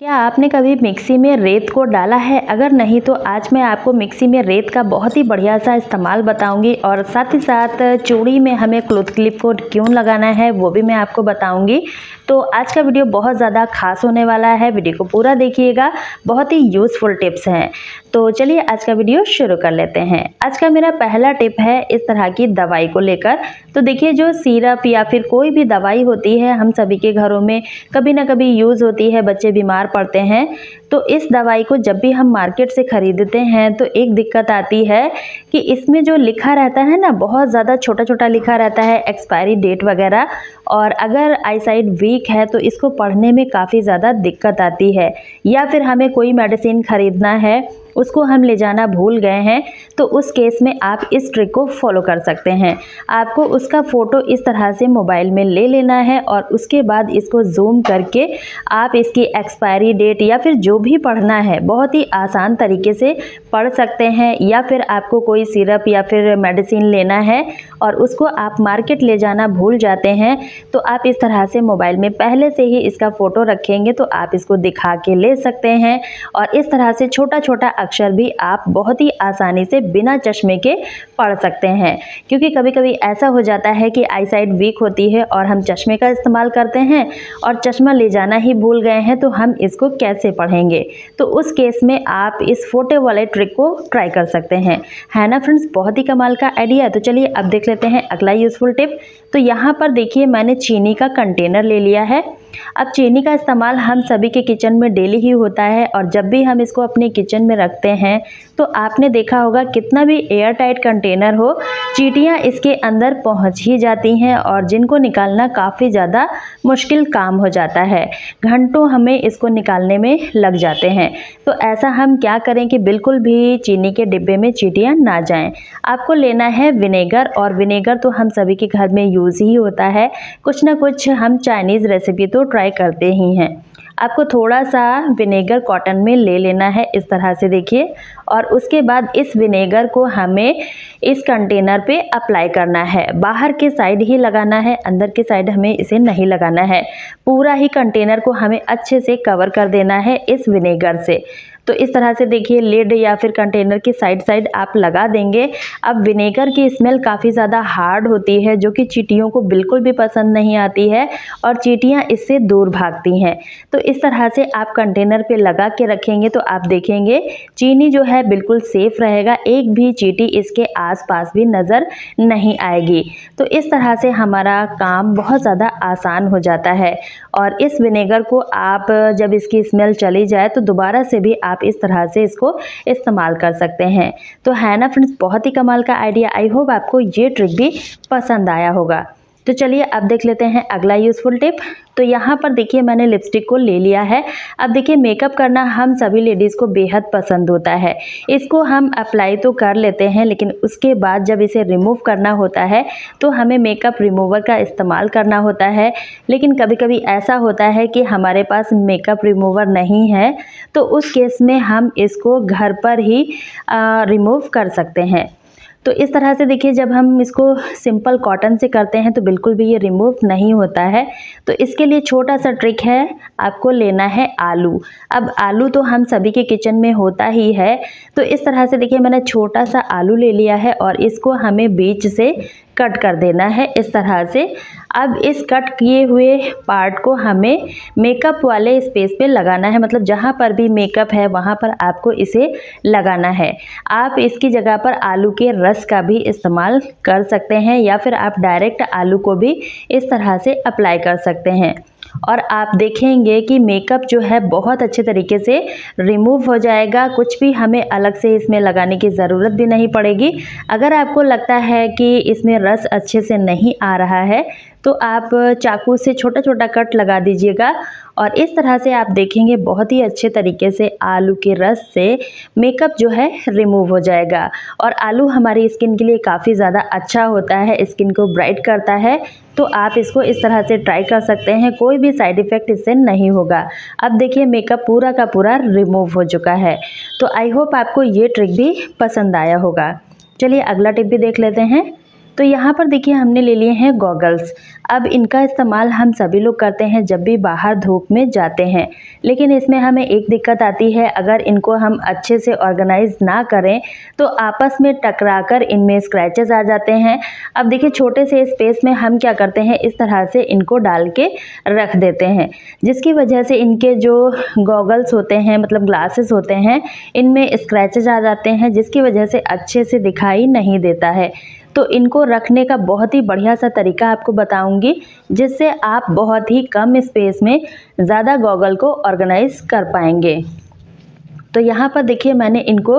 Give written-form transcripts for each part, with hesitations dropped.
क्या आपने कभी मिक्सी में रेत को डाला है? अगर नहीं तो आज मैं आपको मिक्सी में रेत का बहुत ही बढ़िया सा इस्तेमाल बताऊंगी और साथ ही साथ चूड़ी में हमें क्लॉथ क्लिप को क्यों लगाना है वो भी मैं आपको बताऊंगी। तो आज का वीडियो बहुत ज़्यादा खास होने वाला है, वीडियो को पूरा देखिएगा, बहुत ही यूज़फुल टिप्स हैं। तो चलिए आज का वीडियो शुरू कर लेते हैं। आज का मेरा पहला टिप है इस तरह की दवाई को लेकर। तो देखिए, जो सिरप या फिर कोई भी दवाई होती है हम सभी के घरों में कभी ना कभी यूज़ होती है, बच्चे बीमार पड़ते हैं। तो इस दवाई को जब भी हम मार्केट से खरीदते हैं तो एक दिक्कत आती है कि इसमें जो लिखा रहता है ना, बहुत ज़्यादा छोटा छोटा लिखा रहता है, एक्सपायरी डेट वगैरह। और अगर आईसाइट वीक है तो इसको पढ़ने में काफ़ी ज़्यादा दिक्कत आती है। या फिर हमें कोई मेडिसिन खरीदना है, उसको हम ले जाना भूल गए हैं, तो उस केस में आप इस ट्रिक को फॉलो कर सकते हैं। आपको उसका फ़ोटो इस तरह से मोबाइल में ले लेना है और उसके बाद इसको जूम करके आप इसकी एक्सपायरी डेट या फिर जो भी पढ़ना है बहुत ही आसान तरीके से पढ़ सकते हैं। या फिर आपको कोई सिरप या फिर मेडिसिन लेना है और उसको आप मार्केट ले जाना भूल जाते हैं, तो आप इस तरह से मोबाइल में पहले से ही इसका फ़ोटो रखेंगे तो आप इसको दिखा के ले सकते हैं। और इस तरह से छोटा छोटा अक्षर भी आप बहुत ही आसानी से बिना चश्मे के पढ़ सकते हैं। क्योंकि कभी कभी ऐसा हो जाता है कि आईसाइट वीक होती है और हम चश्मे का इस्तेमाल करते हैं और चश्मा ले जाना ही भूल गए हैं, तो हम इसको कैसे पढ़ेंगे। तो उस केस में आप इस फोटो वाले ट्रिक को ट्राई कर सकते हैं। है ना फ्रेंड्स, बहुत ही कमाल का आइडिया है। तो चलिए अब देख लेते हैं अगला यूजफुल टिप। तो यहाँ पर देखिए, मैंने चीनी का कंटेनर ले लिया है। अब चीनी का इस्तेमाल हम सभी के किचन में डेली ही होता है और जब भी हम इसको अपने किचन में रखते हैं तो आपने देखा होगा कितना भी एयर टाइट कंटेनर हो, चींटियां इसके अंदर पहुंच ही जाती हैं और जिनको निकालना काफ़ी ज़्यादा मुश्किल काम हो जाता है। घंटों हमें इसको निकालने में लग जाते हैं। तो ऐसा हम क्या करें कि बिल्कुल भी चीनी के डिब्बे में चींटियां ना जाएं। आपको लेना है विनेगर, और विनेगर तो हम सभी के घर में यूज़ ही होता है। कुछ ना कुछ हम चाइनीज़ रेसिपी तो ट्राई करते ही हैं। आपको थोड़ा सा विनेगर कॉटन में ले लेना है इस तरह से, देखिए। और उसके बाद इस विनेगर को हमें इस कंटेनर पे अप्लाई करना है। बाहर के साइड ही लगाना है, अंदर के साइड हमें इसे नहीं लगाना है। पूरा ही कंटेनर को हमें अच्छे से कवर कर देना है इस विनेगर से। तो इस तरह से देखिए, लिड या फिर कंटेनर की साइड साइड आप लगा देंगे। अब विनेगर की स्मेल काफ़ी ज़्यादा हार्ड होती है जो कि चींटियों को बिल्कुल भी पसंद नहीं आती है और चींटियां इससे दूर भागती हैं। तो इस तरह से आप कंटेनर पे लगा के रखेंगे तो आप देखेंगे चीनी जो है बिल्कुल सेफ रहेगा, एक भी चींटी इसके आसपास भी नज़र नहीं आएगी। तो इस तरह से हमारा काम बहुत ज़्यादा आसान हो जाता है। और इस विनेगर को आप जब इसकी स्मेल चली जाए तो दोबारा से भी आप इस तरह से इसको इस्तेमाल कर सकते हैं। तो है ना फ्रेंड्स, बहुत ही कमाल का आइडिया। आई होप आपको ये ट्रिक भी पसंद आया होगा। तो चलिए अब देख लेते हैं अगला यूज़फुल टिप। तो यहाँ पर देखिए, मैंने लिपस्टिक को ले लिया है। अब देखिए, मेकअप करना हम सभी लेडीज़ को बेहद पसंद होता है। इसको हम अप्लाई तो कर लेते हैं, लेकिन उसके बाद जब इसे रिमूव करना होता है तो हमें मेकअप रिमूवर का इस्तेमाल करना होता है। लेकिन कभी कभी ऐसा होता है कि हमारे पास मेकअप रिमूवर नहीं है, तो उस केस में हम इसको घर पर ही रिमूव कर सकते हैं। तो इस तरह से देखिए, जब हम इसको सिंपल कॉटन से करते हैं तो बिल्कुल भी ये रिमूव नहीं होता है। तो इसके लिए छोटा सा ट्रिक है, आपको लेना है आलू। अब आलू तो हम सभी के किचन में होता ही है। तो इस तरह से देखिए, मैंने छोटा सा आलू ले लिया है और इसको हमें बीच से कट कर देना है इस तरह से। अब इस कट किए हुए पार्ट को हमें मेकअप वाले स्पेस पे लगाना है, मतलब जहाँ पर भी मेकअप है वहाँ पर आपको इसे लगाना है। आप इसकी जगह पर आलू के रस का भी इस्तेमाल कर सकते हैं या फिर आप डायरेक्ट आलू को भी इस तरह से अप्लाई कर सकते हैं। और आप देखेंगे कि मेकअप जो है बहुत अच्छे तरीके से रिमूव हो जाएगा। कुछ भी हमें अलग से इसमें लगाने की ज़रूरत भी नहीं पड़ेगी। अगर आपको लगता है कि इसमें रस अच्छे से नहीं आ रहा है तो आप चाकू से छोटा छोटा कट लगा दीजिएगा और इस तरह से आप देखेंगे बहुत ही अच्छे तरीके से आलू के रस से मेकअप जो है रिमूव हो जाएगा। और आलू हमारी स्किन के लिए काफ़ी ज़्यादा अच्छा होता है, स्किन को ब्राइट करता है। तो आप इसको इस तरह से ट्राई कर सकते हैं, कोई भी साइड इफ़ेक्ट इससे नहीं होगा। अब देखिए, मेकअप पूरा का पूरा रिमूव हो चुका है। तो आई होप आपको ये ट्रिक भी पसंद आया होगा। चलिए अगला टिप भी देख लेते हैं। तो यहाँ पर देखिए हमने ले लिए हैं गॉगल्स। अब इनका इस्तेमाल हम सभी लोग करते हैं जब भी बाहर धूप में जाते हैं, लेकिन इसमें हमें एक दिक्कत आती है, अगर इनको हम अच्छे से ऑर्गेनाइज ना करें तो आपस में टकराकर इनमें स्क्रैचेस आ जाते हैं। अब देखिए छोटे से स्पेस में हम क्या करते हैं, इस तरह से इनको डाल के रख देते हैं, जिसकी वजह से इनके जो गॉगल्स होते हैं मतलब ग्लासेस होते हैं, इनमें स्क्रैचेस आ जाते हैं, जिसकी वजह से अच्छे से दिखाई नहीं देता है। तो इनको रखने का बहुत ही बढ़िया सा तरीका आपको बताऊंगी, जिससे आप बहुत ही कम स्पेस में ज़्यादा गॉगल को ऑर्गेनाइज कर पाएंगे। तो यहाँ पर देखिए मैंने इनको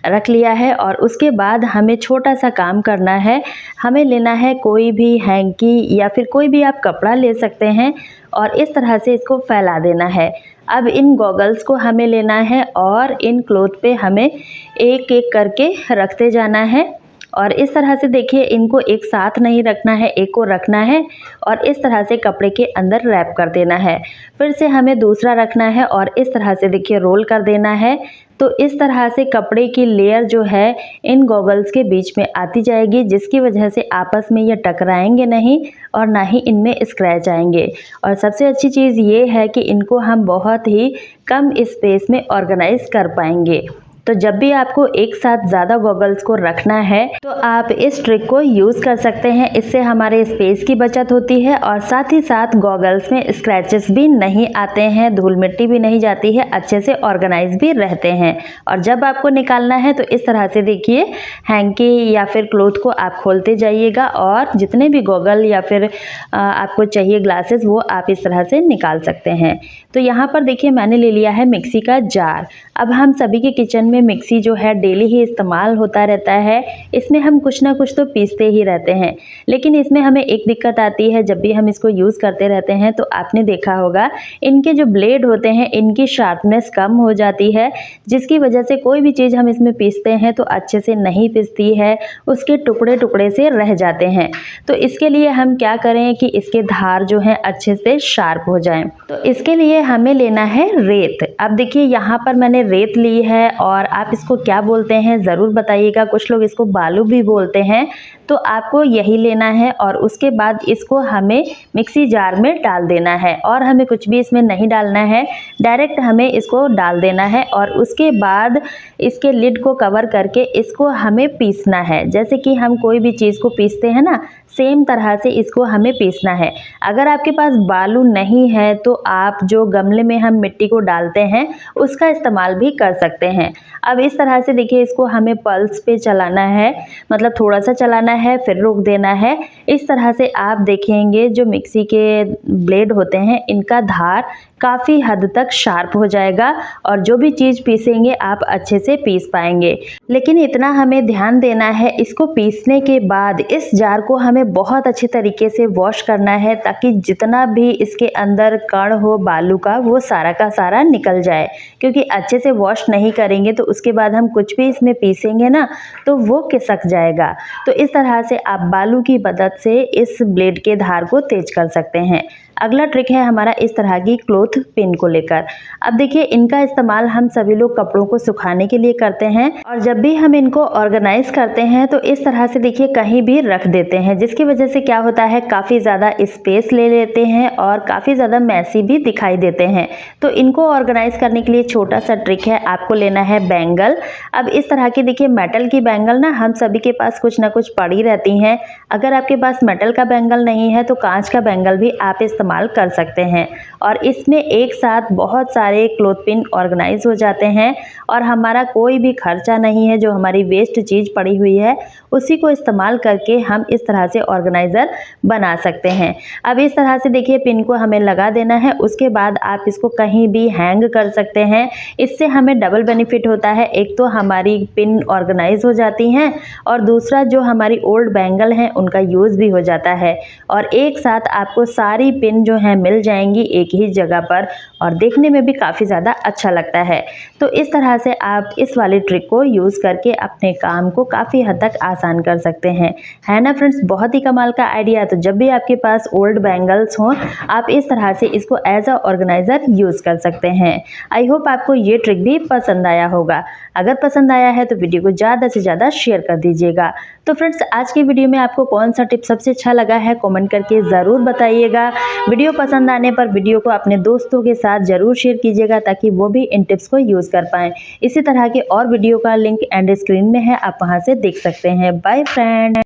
रख लिया है और उसके बाद हमें छोटा सा काम करना है। हमें लेना है कोई भी हैंकी या फिर कोई भी आप कपड़ा ले सकते हैं और इस तरह से इसको फैला देना है। अब इन गॉगल्स को हमें लेना है और इन क्लॉथ पे हमें एक एक करके रखते जाना है और इस तरह से देखिए इनको एक साथ नहीं रखना है, एक को रखना है और इस तरह से कपड़े के अंदर रैप कर देना है। फिर से हमें दूसरा रखना है और इस तरह से देखिए रोल कर देना है। तो इस तरह से कपड़े की लेयर जो है इन गॉगल्स के बीच में आती जाएगी, जिसकी वजह से आपस में ये टकराएंगे नहीं और ना ही इनमें स्क्रैच आएंगे। और सबसे अच्छी चीज़ ये है कि इनको हम बहुत ही कम स्पेस में ऑर्गेनाइज कर पाएंगे। तो जब भी आपको एक साथ ज़्यादा गॉगल्स को रखना है तो आप इस ट्रिक को यूज़ कर सकते हैं। इससे हमारे स्पेस की बचत होती है और साथ ही साथ गॉगल्स में स्क्रैचेस भी नहीं आते हैं, धूल मिट्टी भी नहीं जाती है, अच्छे से ऑर्गेनाइज भी रहते हैं। और जब आपको निकालना है तो इस तरह से देखिए हैंकी या फिर क्लॉथ को आप खोलते जाइएगा और जितने भी गॉगल या फिर आपको चाहिए ग्लासेस वो आप इस तरह से निकाल सकते हैं। तो यहाँ पर देखिए मैंने ले लिया है मिक्सी का जार। अब हम सभी के किचन में मिक्सी जो है डेली ही इस्तेमाल होता रहता है, इसमें हम कुछ ना कुछ तो पीसते ही रहते हैं, लेकिन इसमें हमें एक दिक्कत आती है जब भी हम इसको यूज़ करते रहते हैं तो आपने देखा होगा इनके जो ब्लेड होते हैं इनकी शार्पनेस कम हो जाती है, जिसकी वजह से कोई भी चीज़ हम इसमें पीसते हैं तो अच्छे से नहीं पिसती है, उसके टुकड़े टुकड़े से रह जाते हैं। तो इसके लिए हम क्या करें कि इसके धार जो हैं अच्छे से शार्प हो जाएं। तो इसके लिए हमें लेना है रेत। अब देखिए यहाँ पर मैंने रेत ली है और आप इसको क्या बोलते हैं ज़रूर बताइएगा, कुछ लोग इसको बालू भी बोलते हैं। तो आपको यही लेना है और उसके बाद इसको हमें मिक्सी जार में डाल देना है और हमें कुछ भी इसमें नहीं डालना है, डायरेक्ट हमें इसको डाल देना है और उसके बाद इसके लिड को कवर करके इसको हमें पीसना है। जैसे कि हम कोई भी चीज़ को पीसते हैं ना, सेम तरह से इसको हमें पीसना है। अगर आपके पास बालू नहीं है तो आप जो गमले में हम मिट्टी को डालते हैं उसका इस्तेमाल भी कर सकते हैं। अब इस तरह से देखिए इसको हमें पल्स पे चलाना है, मतलब थोड़ा सा चलाना है फिर रोक देना है। इस तरह से आप देखेंगे जो मिक्सी के ब्लेड होते हैं इनका धार काफ़ी हद तक शार्प हो जाएगा और जो भी चीज़ पीसेंगे आप अच्छे से पीस पाएंगे। लेकिन इतना हमें ध्यान देना है, इसको पीसने के बाद इस जार को हमें बहुत अच्छे तरीके से वॉश करना है ताकि जितना भी इसके अंदर कण हो बालू का वो सारा का सारा निकल जाए, क्योंकि अच्छे से वॉश नहीं करेंगे तो उसके बाद हम कुछ भी इसमें पीसेंगे ना तो वो खिसक जाएगा। तो इस तरह से आप बालू की मदद से इस ब्लेड के धार को तेज कर सकते हैं। अगला ट्रिक है हमारा इस तरह की क्लॉथ पिन को लेकर। अब देखिए इनका इस्तेमाल हम सभी लोग कपड़ों को सुखाने के लिए करते हैं और जब भी हम इनको ऑर्गेनाइज करते हैं तो इस तरह से देखिए कहीं भी रख देते हैं, जिसकी वजह से क्या होता है काफ़ी ज़्यादा स्पेस ले लेते हैं और काफ़ी ज़्यादा मैसी भी दिखाई देते हैं। तो इनको ऑर्गेनाइज करने के लिए छोटा सा ट्रिक है, आपको लेना है बैंगल। अब इस तरह की देखिए मेटल की बैंगल ना हम सभी के पास कुछ ना कुछ पड़ी रहती हैं। अगर आपके पास मेटल का बैंगल नहीं है तो कांच का बैंगल भी आप इस्तेमाल कर सकते हैं और इसमें एक साथ बहुत सारे क्लॉथ पिन ऑर्गेनाइज हो जाते हैं और हमारा कोई भी खर्चा नहीं है। जो हमारी वेस्ट चीज़ पड़ी हुई है उसी को इस्तेमाल करके हम इस तरह से ऑर्गेनाइज़र बना सकते हैं। अब इस तरह से देखिए पिन को हमें लगा देना है, उसके बाद आप इसको कहीं भी हैंग कर सकते हैं। इससे हमें डबल बेनिफिट होता है, एक तो हमारी पिन ऑर्गेनाइज हो जाती हैं और दूसरा जो हमारी ओल्ड बैंगल हैं उनका यूज़ भी हो जाता है और एक साथ आपको सारी पिन जो है मिल जाएंगी एक ही जगह पर और देखने में भी काफ़ी ज़्यादा अच्छा लगता है। तो इस तरह से आप इस वाली ट्रिक को यूज़ करके अपने काम को काफ़ी हद तक आसान कर सकते हैं, है ना फ्रेंड्स। बहुत ही कमाल का आइडिया है। तो जब भी आपके पास ओल्ड बैंगल्स हों आप इस तरह से इसको एज अ ऑर्गेनाइज़र यूज़ कर सकते हैं। आई होप आपको ये ट्रिक भी पसंद आया होगा। अगर पसंद आया है तो वीडियो को ज़्यादा से ज़्यादा शेयर कर दीजिएगा। तो फ्रेंड्स, आज की वीडियो में आपको कौन सा टिप सबसे अच्छा लगा है कमेंट करके ज़रूर बताइएगा। वीडियो पसंद आने पर वीडियो को अपने दोस्तों के साथ ज़रूर शेयर कीजिएगा ताकि वो भी इन टिप्स को यूज़ कर पाएँ। इसी तरह के और वीडियो का लिंक एंड स्क्रीन में है, आप वहाँ से देख सकते हैं। Bye friend.